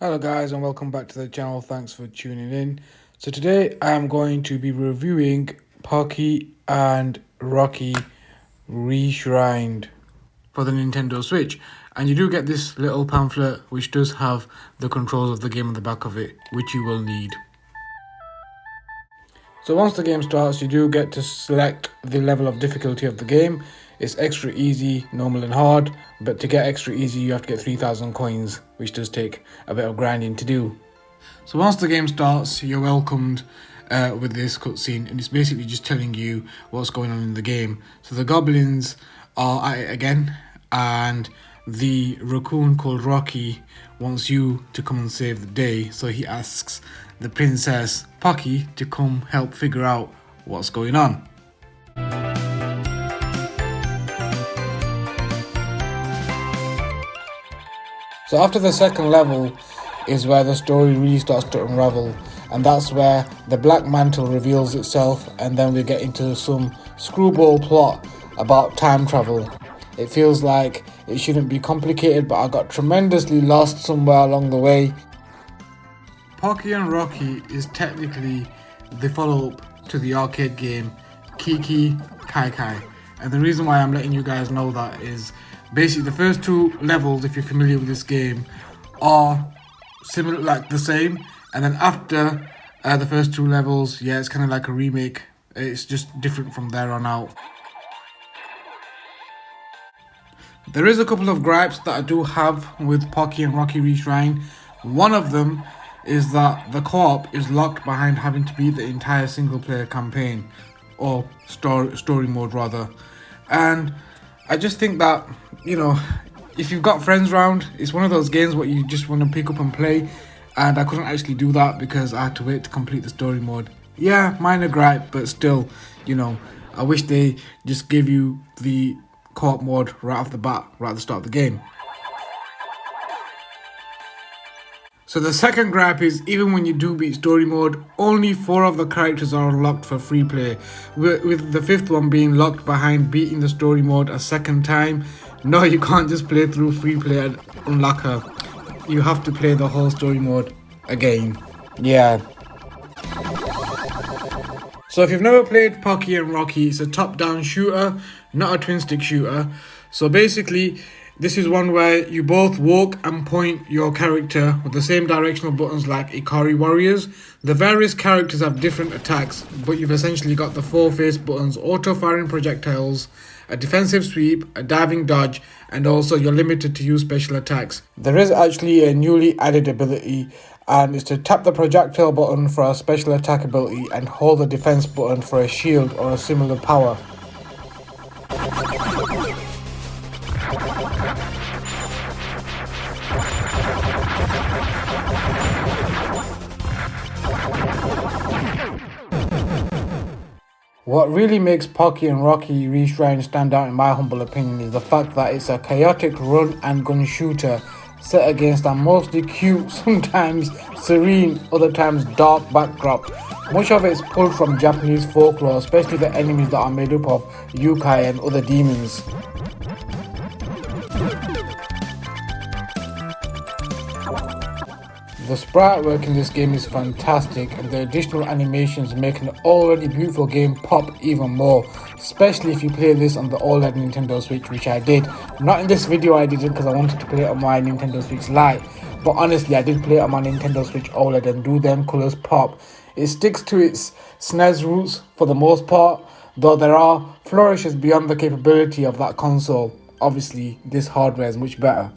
Hello guys and welcome back to the channel. Thanks for tuning in. So today I am going to be reviewing Pocky and Rocky Reshrined for the Nintendo Switch. And you do get this little pamphlet which does have the controls of the game on the back of it, which you will need. So once the game starts, you do get to select the level of difficulty of the game. It's extra easy, normal and hard, but to get extra easy you have to get 3,000 coins, which does take a bit of grinding to do. So once the game starts, you're welcomed with this cutscene, and it's basically just telling you what's going on in the game. So the goblins are at it again, and the raccoon called Rocky wants you to come and save the day, so he asks the princess Pocky to come help figure out what's going on. So after the second level is where the story really starts to unravel, and that's where the black mantle reveals itself, and then we get into some screwball plot about time travel. It feels like it shouldn't be complicated, but I got tremendously lost somewhere along the way. Pocky and Rocky is technically the follow-up to the arcade game Kiki KaiKai, and the reason why I'm letting you guys know that is basically the first two levels, if you're familiar with this game, are similar, like the same, and then after the first two levels, yeah, it's kind of like a remake. It's just different from there on out. There is a couple of gripes that I do have with Pocky and Rocky Reshrined. One of them is that the co-op is locked behind having to beat the entire single-player campaign, or story mode rather, and I just think that, you know, if you've got friends around, it's one of those games where you just want to pick up and play, and I couldn't actually do that because I had to wait to complete the story mode. Yeah, minor gripe, but still, you know, I wish they just give you the co-op mode right off the bat, right at the start of the game. So the second gripe is, even when you do beat story mode, only 4 of the characters are unlocked for free play, with the 5th one being locked behind beating the story mode a second time. No, you can't just play through free play and unlock her. You have to play the whole story mode again. Yeah. So if you've never played Pocky and Rocky, it's a top-down shooter, not a twin-stick shooter. So basically, this is one where you both walk and point your character with the same directional buttons like Ikari Warriors. The various characters have different attacks, but you've essentially got the 4 face buttons: auto-firing projectiles, a defensive sweep, a diving dodge, and also you're limited to use special attacks. There is actually a newly added ability, and it's to tap the projectile button for a special attack ability and hold the defense button for a shield or a similar power. What really makes Pocky and Rocky Reshrined stand out in my humble opinion is the fact that it's a chaotic run and gun shooter set against a mostly cute, sometimes serene, other times dark backdrop. Much of it is pulled from Japanese folklore, especially the enemies that are made up of yokai and other demons. The sprite work in this game is fantastic, and the additional animations make an already beautiful game pop even more, especially if you play this on the OLED Nintendo Switch, which I did. Not in this video I didn't, because I wanted to play it on my Nintendo Switch Lite, but honestly I did play it on my Nintendo Switch OLED, and do them colours pop. It sticks to its SNES roots for the most part, though there are flourishes beyond the capability of that console. Obviously this hardware is much better.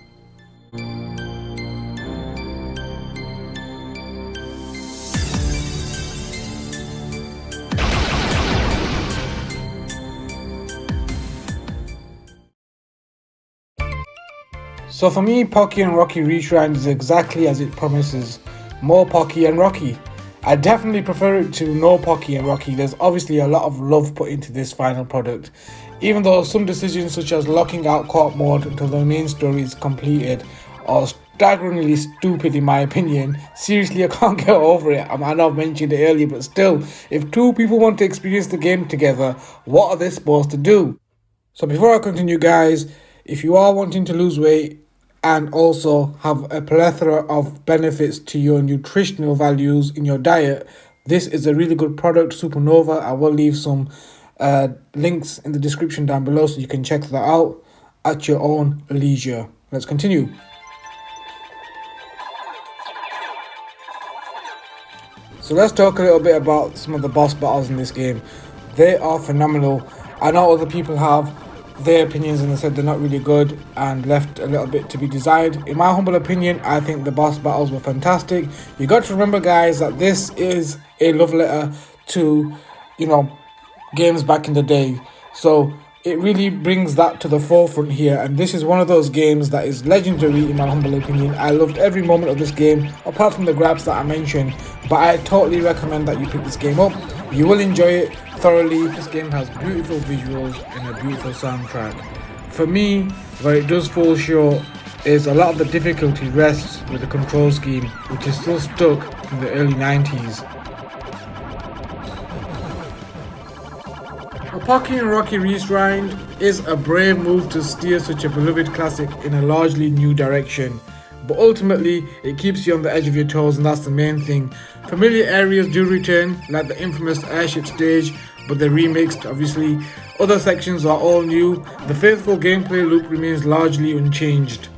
So for me, Pocky and Rocky Reshrined is exactly as it promises: more Pocky and Rocky. I definitely prefer it to no Pocky and Rocky. There's obviously a lot of love put into this final product, even though some decisions such as locking out co-op mode until the main story is completed are staggeringly stupid in my opinion. Seriously, I can't get over it. I know I've mentioned it earlier, but still, if 2 people want to experience the game together, what are they supposed to do? So before I continue guys, if you are wanting to lose weight, and also have a plethora of benefits to your nutritional values in your diet. This is a really good product, Supernova. I will leave some links in the description down below so you can check that out at your own leisure. Let's continue. So let's talk a little bit about some of the boss battles in this game. They are phenomenal. I know other people have their opinions and they said they're not really good and left a little bit to be desired. In my humble opinion, I think the boss battles were fantastic. You got to remember, guys, that this is a love letter to, games back in the day. So it really brings that to the forefront here, and this is one of those games that is legendary in my humble opinion. I loved every moment of this game, apart from the grabs that I mentioned, but I totally recommend that you pick this game up. You will enjoy it thoroughly. This game has beautiful visuals and a beautiful soundtrack. For me, where it does fall short is a lot of the difficulty rests with the control scheme, which is still stuck in the early 90s. Pocky Rocky Reshrined is a brave move to steer such a beloved classic in a largely new direction, but ultimately it keeps you on the edge of your toes, and that's the main thing. Familiar areas do return, like the infamous airship stage, but they're remixed obviously. Other sections are all new. The faithful gameplay loop remains largely unchanged.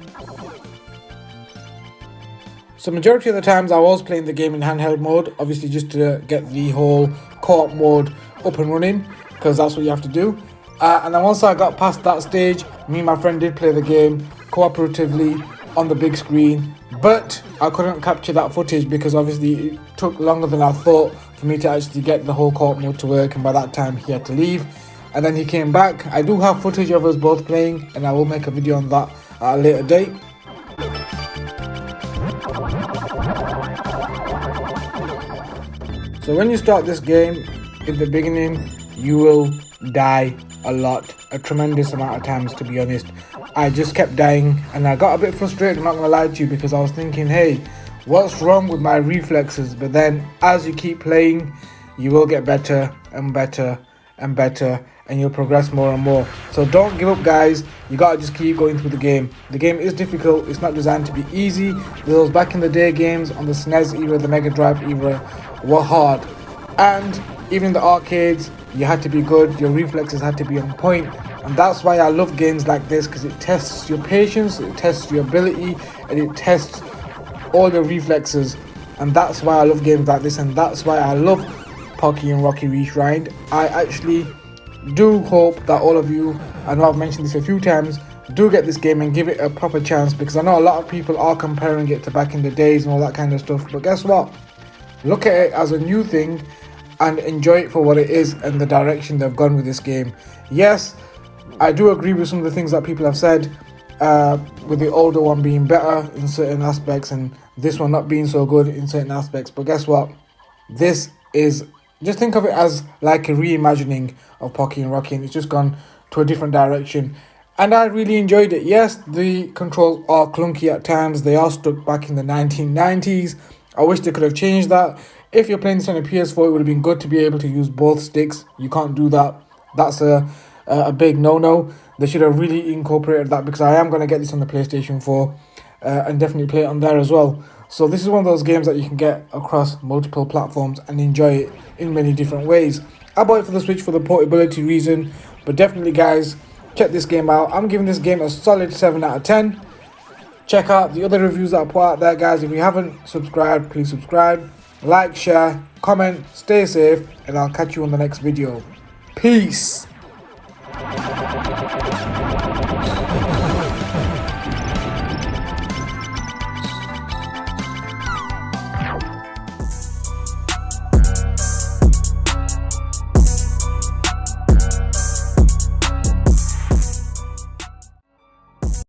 So majority of the times I was playing the game in handheld mode, obviously just to get the whole co-op mode up and running, because that's what you have to do. And then once I got past that stage, me and my friend did play the game cooperatively on the big screen, but I couldn't capture that footage because obviously it took longer than I thought for me to actually get the whole co-op mode to work, and by that time he had to leave and then he came back. I do have footage of us both playing, and I will make a video on that at a later date. So when you start this game, in the beginning you will die a tremendous amount of times, to be honest. I just kept dying and I got a bit frustrated, I'm not gonna lie to you, because I was thinking, hey, what's wrong with my reflexes? But then as you keep playing, you will get better and better and better, and you'll progress more and more. So don't give up, guys. You gotta just keep going through the game. The game is difficult, it's not designed to be easy. Those back in the day games on the SNES era, the Mega Drive era, were hard, and even in the arcades you had to be good, your reflexes had to be on point. And that's why I love games like this, because it tests your patience, it tests your ability, and it tests all your reflexes. And that's why I love games like this, and that's why I love Pocky and Rocky Reshrined. I actually do hope that all of you, I know I've mentioned this a few times, do get this game and give it a proper chance, because I know a lot of people are comparing it to back in the days and all that kind of stuff, but guess what? Look at it as a new thing and enjoy it for what it is and the direction they've gone with this game. Yes, I do agree with some of the things that people have said, with the older one being better in certain aspects and this one not being so good in certain aspects, but guess what? This is, just think of it as like a reimagining of Pocky and Rocky, and it's just gone to a different direction. And I really enjoyed it. Yes, the controls are clunky at times, they are stuck back in the 1990s. I wish they could have changed that. If you're playing this on a PS4, it would have been good to be able to use both sticks. You can't do that. That's a big no-no. They should have really incorporated that, because I am going to get this on the PlayStation 4 and definitely play it on there as well. So this is one of those games that you can get across multiple platforms and enjoy it in many different ways. I bought it for the Switch for the portability reason, but definitely, guys, check this game out. I'm giving this game a solid 7 out of 10. Check out the other reviews that I put out there, guys. If you haven't subscribed, please subscribe. Like, share, comment, stay safe, and I'll catch you on the next video. Peace.